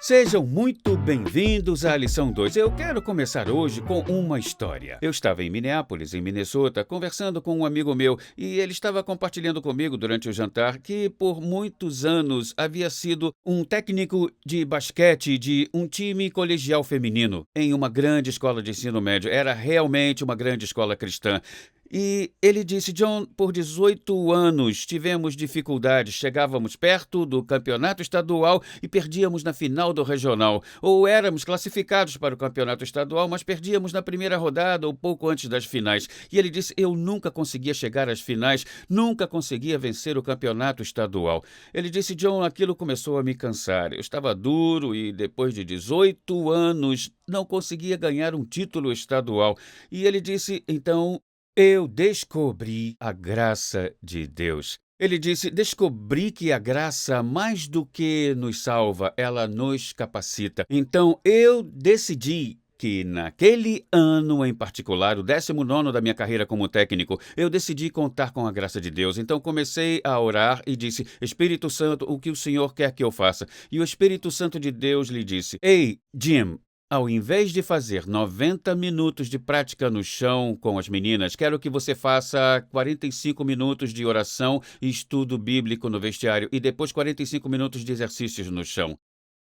Sejam muito bem-vindos à lição 2. Eu quero começar hoje com uma história. Eu estava em Minneapolis, em Minnesota, conversando com um amigo meu e ele estava compartilhando comigo durante o jantar que por muitos anos havia sido um técnico de basquete de um time colegial feminino em uma grande escola de ensino médio. Era realmente uma grande escola cristã. E ele disse: John, por 18 anos tivemos dificuldades, chegávamos perto do campeonato estadual e perdíamos na final do regional. Ou éramos classificados para o campeonato estadual, mas perdíamos na primeira rodada ou pouco antes das finais. E ele disse: eu nunca conseguia chegar às finais, nunca conseguia vencer o campeonato estadual. Ele disse: John, aquilo começou a me cansar. Eu estava duro e depois de 18 anos não conseguia ganhar um título estadual. E ele disse: então eu descobri a graça de Deus. Ele disse: descobri que a graça, mais do que nos salva, ela nos capacita. Então eu decidi que naquele ano em particular, o 19º da minha carreira como técnico, eu decidi contar com a graça de Deus. Então comecei a orar e disse: Espírito Santo, o que o Senhor quer que eu faça? E o Espírito Santo de Deus lhe disse: ei, Jim, ao invés de fazer 90 minutos de prática no chão com as meninas, quero que você faça 45 minutos de oração e estudo bíblico no vestiário e depois 45 minutos de exercícios no chão.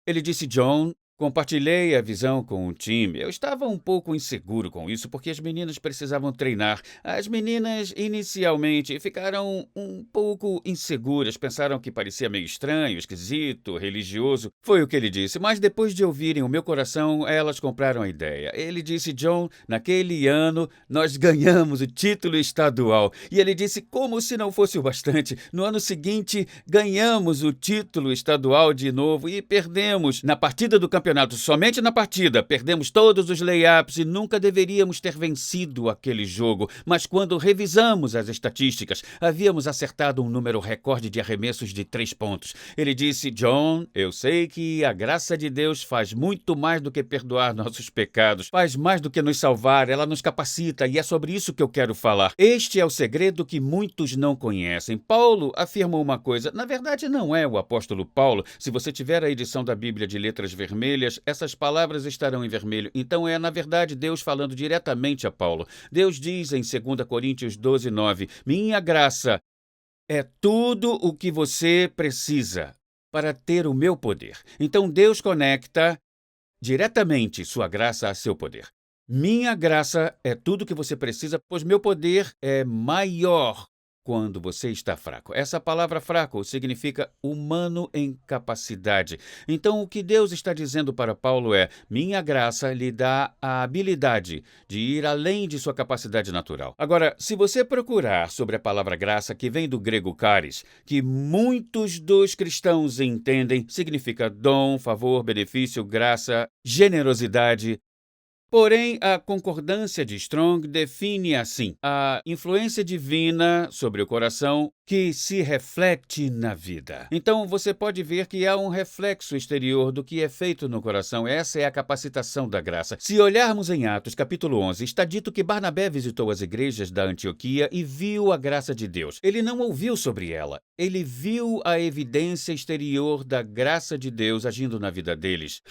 Ele disse: John, compartilhei a visão com o time. Eu estava um pouco inseguro com isso porque as meninas precisavam treinar. As meninas inicialmente ficaram um pouco inseguras, pensaram que parecia meio estranho, esquisito, religioso. Foi o que ele disse, mas depois de ouvirem o meu coração, elas compraram a ideia. Ele disse: John, naquele ano nós ganhamos o título estadual. E ele disse, como se não fosse o bastante, no ano seguinte ganhamos o título estadual de novo e perdemos na partida do campeonato. Somente na partida, perdemos todos os layups e nunca deveríamos ter vencido aquele jogo. Mas quando revisamos as estatísticas, havíamos acertado um número recorde de arremessos de 3 pontos. Ele disse: John, eu sei que a graça de Deus faz muito mais do que perdoar nossos pecados, faz mais do que nos salvar, ela nos capacita e é sobre isso que eu quero falar. Este é o segredo que muitos não conhecem. Paulo afirma uma coisa, na verdade não é o apóstolo Paulo. Se você tiver a edição da Bíblia de letras vermelhas, essas palavras estarão em vermelho. Então é, na verdade, Deus falando diretamente a Paulo. Deus diz em 2 Coríntios 12:9, minha graça é tudo o que você precisa para ter o meu poder. Então Deus conecta diretamente sua graça a seu poder. Minha graça é tudo o que você precisa, pois meu poder é maior quando você está fraco. Essa palavra fraco significa humano em capacidade. Então, o que Deus está dizendo para Paulo é: minha graça lhe dá a habilidade de ir além de sua capacidade natural. Agora, se você procurar sobre a palavra graça, que vem do grego charis, que muitos dos cristãos entendem, significa dom, favor, benefício, graça, generosidade. Porém, a concordância de Strong define assim: a influência divina sobre o coração que se reflete na vida. Então, você pode ver que há um reflexo exterior do que é feito no coração. Essa é a capacitação da graça. Se olharmos em Atos, capítulo 11, está dito que Barnabé visitou as igrejas da Antioquia e viu a graça de Deus. Ele não ouviu sobre ela. Ele viu a evidência exterior da graça de Deus agindo na vida deles.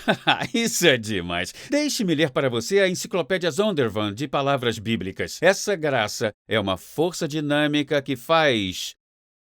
Isso é demais. Deixe-me ler para você a enciclopédia Zondervan de palavras bíblicas. Essa graça é uma força dinâmica que faz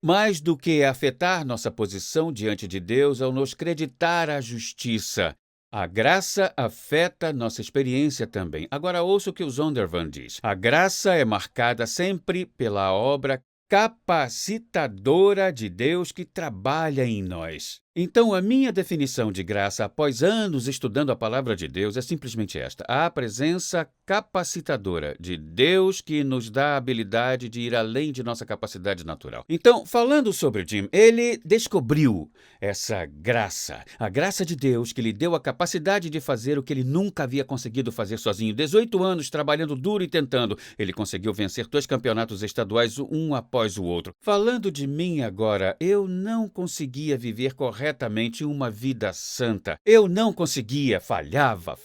mais do que afetar nossa posição diante de Deus ao nos creditar a justiça. A graça afeta nossa experiência também. Agora ouça o que o Zondervan diz. A graça é marcada sempre pela obra capacitadora de Deus que trabalha em nós. Então, a minha definição de graça após anos estudando a palavra de Deus é simplesmente esta: a presença capacitadora de Deus que nos dá a habilidade de ir além de nossa capacidade natural. Então, falando sobre Jim, ele descobriu essa graça, a graça de Deus que lhe deu a capacidade de fazer o que ele nunca havia conseguido fazer sozinho. 18 anos trabalhando duro e tentando, ele conseguiu vencer 2 campeonatos estaduais, um após o outro. Falando de mim agora, eu não conseguia viver corretamente corretamente uma vida santa. Eu não conseguia, falhava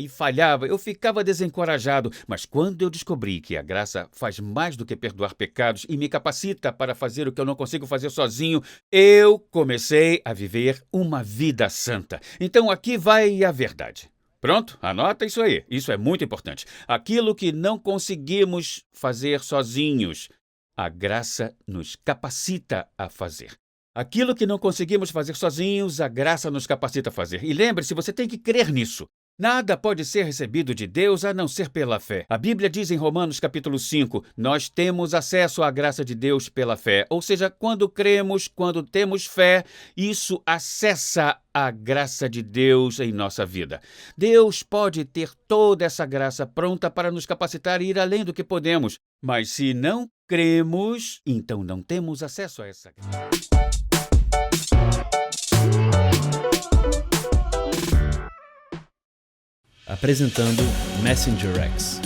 e falhava. Eu ficava desencorajado. Mas quando eu descobri que a graça faz mais do que perdoar pecados e me capacita para fazer o que eu não consigo fazer sozinho, eu comecei a viver uma vida santa. Então aqui vai a verdade. Pronto? Anota isso aí. Isso é muito importante. Aquilo que não conseguimos fazer sozinhos, a graça nos capacita a fazer. Aquilo que não conseguimos fazer sozinhos, a graça nos capacita a fazer. E lembre-se, você tem que crer nisso. Nada pode ser recebido de Deus a não ser pela fé. A Bíblia diz em Romanos capítulo 5, nós temos acesso à graça de Deus pela fé. Ou seja, quando cremos, quando temos fé, isso acessa a graça de Deus em nossa vida. Deus pode ter toda essa graça pronta para nos capacitar e ir além do que podemos. Mas se não cremos, então não temos acesso a essa graça. Apresentando Messenger X,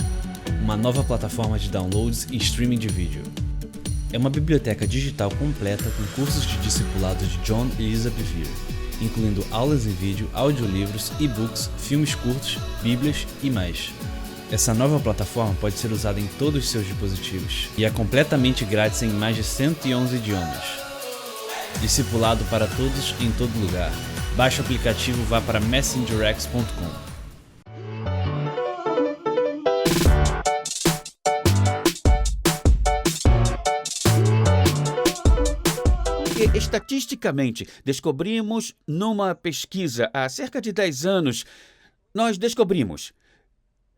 uma nova plataforma de downloads e streaming de vídeo. É uma biblioteca digital completa com cursos de discipulado de John e Lisa Bevere, incluindo aulas em vídeo, audiolivros, e-books, filmes curtos, bíblias e mais. Essa nova plataforma pode ser usada em todos os seus dispositivos e é completamente grátis em mais de 111 idiomas. Discipulado para todos em todo lugar. Baixe o aplicativo e vá para messengerx.com. Estatisticamente, descobrimos numa pesquisa há cerca de 10 anos, nós descobrimos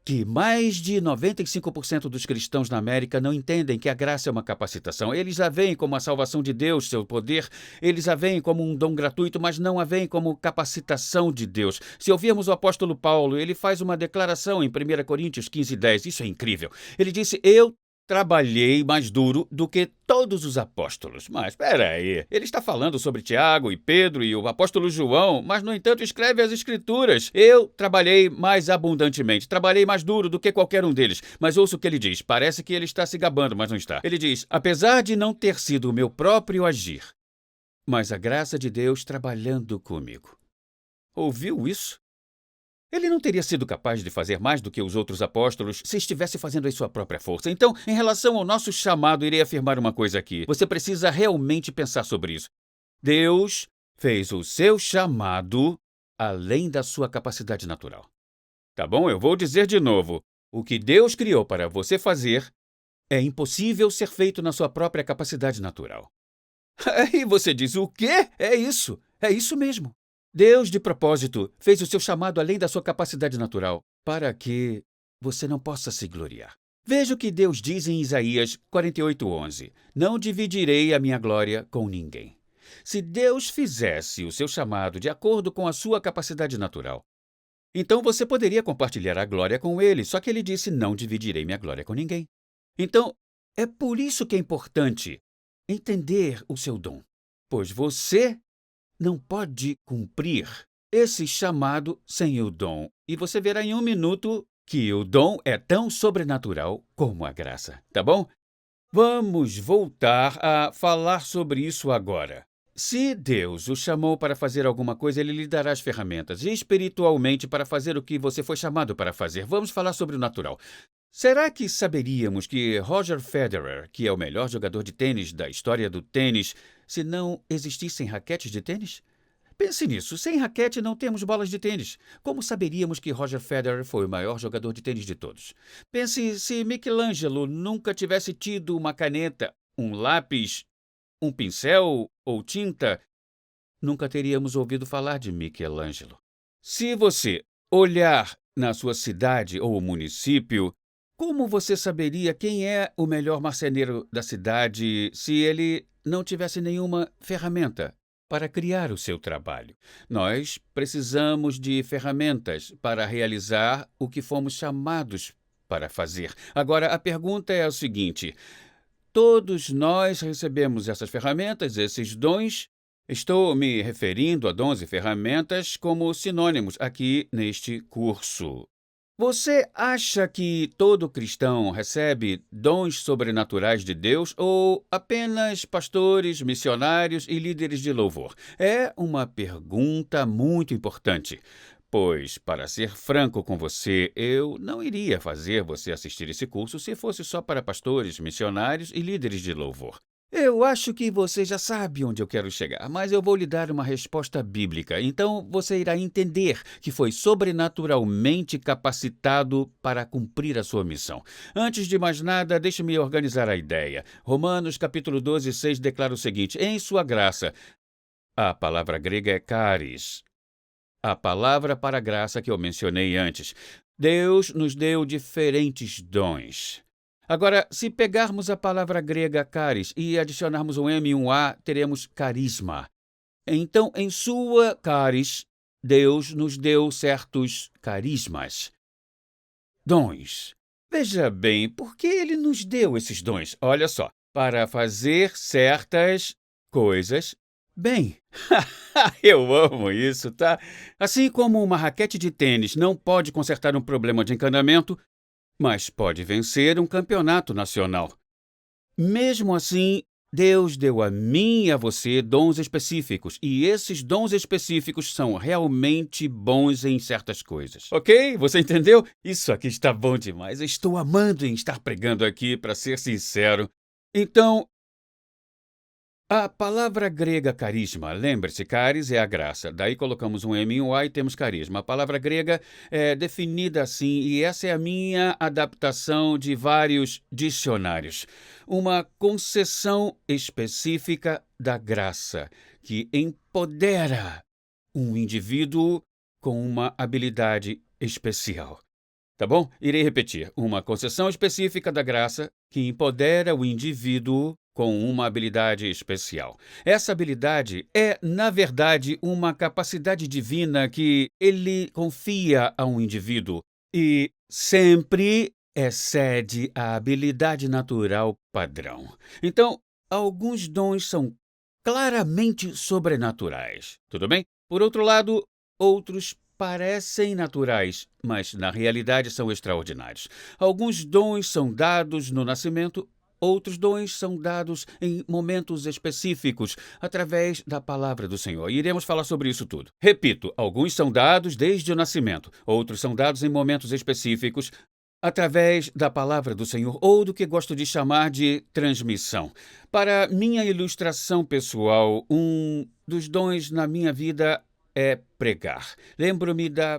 que mais de 95% dos cristãos na América não entendem que a graça é uma capacitação. Eles a veem como a salvação de Deus, seu poder, eles a veem como um dom gratuito, mas não a veem como capacitação de Deus. Se ouvirmos o apóstolo Paulo, ele faz uma declaração em 1 Coríntios 15:10, isso é incrível. Ele disse, eu trabalhei mais duro do que todos os apóstolos. Mas, espera aí, ele está falando sobre Tiago e Pedro e o apóstolo João, mas, no entanto, escreve as Escrituras. Eu trabalhei mais abundantemente, trabalhei mais duro do que qualquer um deles. Mas ouça o que ele diz, parece que ele está se gabando, mas não está. Ele diz, apesar de não ter sido o meu próprio agir, mas a graça de Deus trabalhando comigo. Ouviu isso? Ele não teria sido capaz de fazer mais do que os outros apóstolos se estivesse fazendo em sua própria força. Então, em relação ao nosso chamado, irei afirmar uma coisa aqui. Você precisa realmente pensar sobre isso. Deus fez o seu chamado além da sua capacidade natural. Tá bom? Eu vou dizer de novo. O que Deus criou para você fazer é impossível ser feito na sua própria capacidade natural. Aí você diz, o quê? É isso mesmo. Deus, de propósito, fez o seu chamado além da sua capacidade natural, para que você não possa se gloriar. Veja o que Deus diz em Isaías 48:11. Não dividirei a minha glória com ninguém. Se Deus fizesse o seu chamado de acordo com a sua capacidade natural, então você poderia compartilhar a glória com ele, só que ele disse, não dividirei minha glória com ninguém. Então, é por isso que é importante entender o seu dom, pois você não pode cumprir esse chamado sem o dom. E você verá em um minuto que o dom é tão sobrenatural como a graça, tá bom? Vamos voltar a falar sobre isso agora. Se Deus o chamou para fazer alguma coisa, Ele lhe dará as ferramentas espiritualmente para fazer o que você foi chamado para fazer. Vamos falar sobre o natural. Será que saberíamos que Roger Federer, que é o melhor jogador de tênis da história do tênis, se não existissem raquetes de tênis? Pense nisso, sem raquete não temos bolas de tênis. Como saberíamos que Roger Federer foi o maior jogador de tênis de todos? Pense se Michelangelo nunca tivesse tido uma caneta, um lápis, um pincel ou tinta, nunca teríamos ouvido falar de Michelangelo. Se você olhar na sua cidade ou município, como você saberia quem é o melhor marceneiro da cidade se ele não tivesse nenhuma ferramenta para criar o seu trabalho? Nós precisamos de ferramentas para realizar o que fomos chamados para fazer. Agora, a pergunta é a seguinte: todos nós recebemos essas ferramentas, esses dons? Estou me referindo a dons e ferramentas como sinônimos aqui neste curso. Você acha que todo cristão recebe dons sobrenaturais de Deus ou apenas pastores, missionários e líderes de louvor? É uma pergunta muito importante, pois, para ser franco com você, eu não iria fazer você assistir esse curso se fosse só para pastores, missionários e líderes de louvor. Eu acho que você já sabe onde eu quero chegar, mas eu vou lhe dar uma resposta bíblica. Então você irá entender que foi sobrenaturalmente capacitado para cumprir a sua missão. Antes de mais nada, deixe-me organizar a ideia. Romanos capítulo 12, 6 declara o seguinte: em sua graça, a palavra grega é charis, a palavra para graça que eu mencionei antes. Deus nos deu diferentes dons. Agora, se pegarmos a palavra grega charis e adicionarmos um M e um A, teremos carisma. Então, em sua charis, Deus nos deu certos carismas, dons. Veja bem, por que ele nos deu esses dons? Olha só, para fazer certas coisas bem. Eu amo isso, tá? Assim como uma raquete de tênis não pode consertar um problema de encanamento, mas pode vencer um campeonato nacional. Mesmo assim, Deus deu a mim e a você dons específicos, e esses dons específicos são realmente bons em certas coisas. Ok? Você entendeu? Isso aqui está bom demais. Eu estou amando em estar pregando aqui, para ser sincero. Então, a palavra grega carisma, lembre-se, caris é a graça. Daí colocamos um M e um A e temos carisma. A palavra grega é definida assim, e essa é a minha adaptação de vários dicionários. Uma concessão específica da graça, que empodera um indivíduo com uma habilidade especial. Tá bom? Irei repetir. Uma concessão específica da graça que empodera o indivíduo com uma habilidade especial. Essa habilidade é, na verdade, uma capacidade divina que ele confia a um indivíduo e sempre excede a habilidade natural padrão. Então, alguns dons são claramente sobrenaturais, tudo bem? Por outro lado, outros parecem naturais, mas na realidade são extraordinários. Alguns dons são dados no nascimento, outros dons são dados em momentos específicos, através da palavra do Senhor. E iremos falar sobre isso tudo. Repito, alguns são dados desde o nascimento, outros são dados em momentos específicos, através da palavra do Senhor, ou do que gosto de chamar de transmissão. Para minha ilustração pessoal, um dos dons na minha vida é pregar. Lembro-me da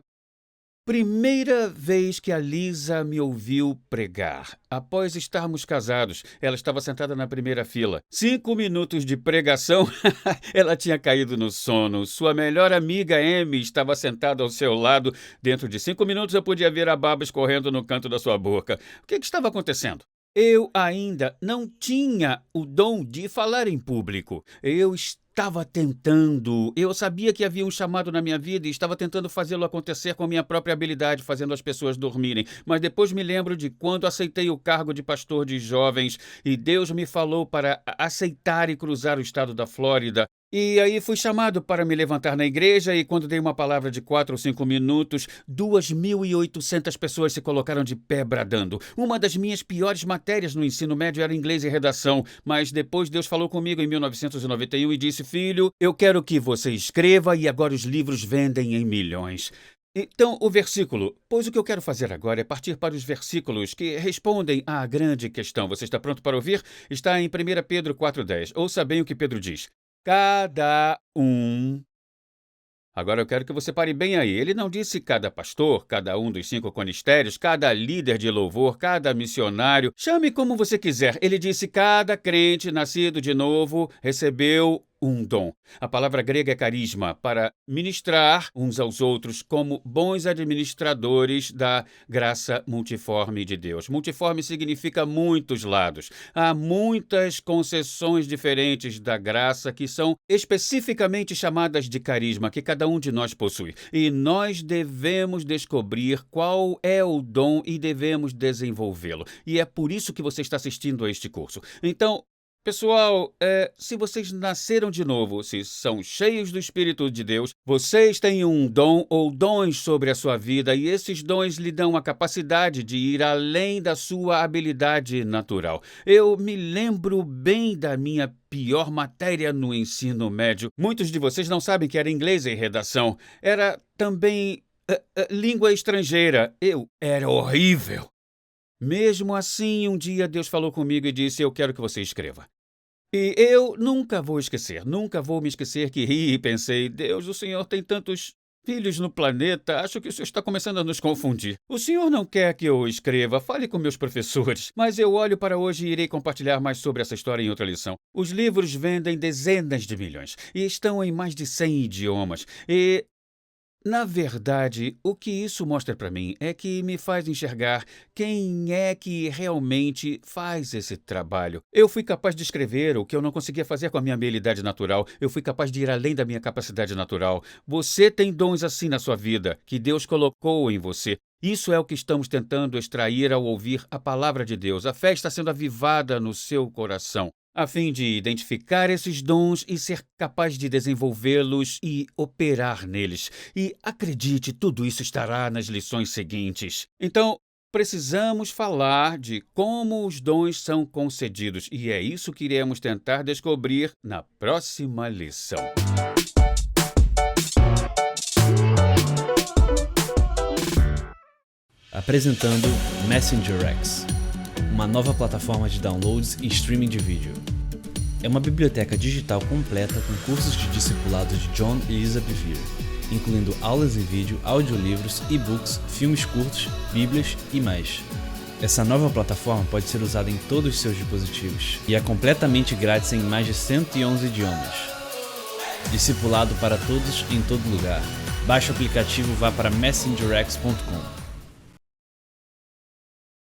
primeira vez que a Lisa me ouviu pregar. Após estarmos casados, ela estava sentada na primeira fila. 5 minutos de pregação, ela tinha caído no sono. Sua melhor amiga, Amy, estava sentada ao seu lado. Dentro de 5 minutos, eu podia ver a baba escorrendo no canto da sua boca. O que estava acontecendo? Eu ainda não tinha o dom de falar em público. Eu sabia que havia um chamado na minha vida e estava tentando fazê-lo acontecer com a minha própria habilidade, fazendo as pessoas dormirem. Mas depois me lembro de quando aceitei o cargo de pastor de jovens e Deus me falou para aceitar e cruzar o estado da Flórida. E aí fui chamado para me levantar na igreja e quando dei uma palavra de 4 ou 5 minutos, 2.800 pessoas se colocaram de pé bradando. Uma das minhas piores matérias no ensino médio era inglês e redação, mas depois Deus falou comigo em 1991 e disse: filho, eu quero que você escreva e agora os livros vendem em milhões. Então, o versículo, pois o que eu quero fazer agora é partir para os versículos que respondem à grande questão. Você está pronto para ouvir? Está em 1 Pedro 4,10. Ouça bem o que Pedro diz. Cada um. Agora eu quero que você pare bem aí. Ele não disse cada pastor, cada um dos 5 conistérios, cada líder de louvor, cada missionário. Chame como você quiser. Ele disse cada crente nascido de novo recebeu um dom. A palavra grega é carisma, para ministrar uns aos outros como bons administradores da graça multiforme de Deus. Multiforme significa muitos lados. Há muitas concessões diferentes da graça que são especificamente chamadas de carisma, que cada um de nós possui. E nós devemos descobrir qual é o dom e devemos desenvolvê-lo. E é por isso que você está assistindo a este curso. Então, Pessoal, se vocês nasceram de novo, se são cheios do Espírito de Deus, vocês têm um dom ou dons sobre a sua vida e esses dons lhe dão a capacidade de ir além da sua habilidade natural. Eu me lembro bem da minha pior matéria no ensino médio. Muitos de vocês não sabem que era inglês e redação. Era também língua estrangeira. Eu era horrível. Mesmo assim, um dia Deus falou comigo e disse: eu quero que você escreva. E eu nunca vou esquecer, nunca vou me esquecer que ri e pensei: Deus, o Senhor tem tantos filhos no planeta, acho que o Senhor está começando a nos confundir. O Senhor não quer que eu escreva, fale com meus professores. Mas eu olho para hoje e irei compartilhar mais sobre essa história em outra lição. Os livros vendem dezenas de milhões e estão em mais de 100 idiomas. E na verdade, o que isso mostra para mim é que me faz enxergar quem é que realmente faz esse trabalho. Eu fui capaz de escrever o que eu não conseguia fazer com a minha habilidade natural. Eu fui capaz de ir além da minha capacidade natural. Você tem dons assim na sua vida, que Deus colocou em você. Isso é o que estamos tentando extrair ao ouvir a palavra de Deus. A fé está sendo avivada no seu coração, a fim de identificar esses dons e ser capaz de desenvolvê-los e operar neles. E acredite, tudo isso estará nas lições seguintes. Então, precisamos falar de como os dons são concedidos, e é isso que iremos tentar descobrir na próxima lição. Apresentando Messenger X, uma nova plataforma de downloads e streaming de vídeo. É uma biblioteca digital completa com cursos de discipulado de John e Lisa Bevere, incluindo aulas em vídeo, audiolivros, e-books, filmes curtos, bíblias e mais. Essa nova plataforma pode ser usada em todos os seus dispositivos e é completamente grátis em mais de 111 idiomas. Discipulado para todos em todo lugar. Baixe o aplicativo e vá para messengerx.com.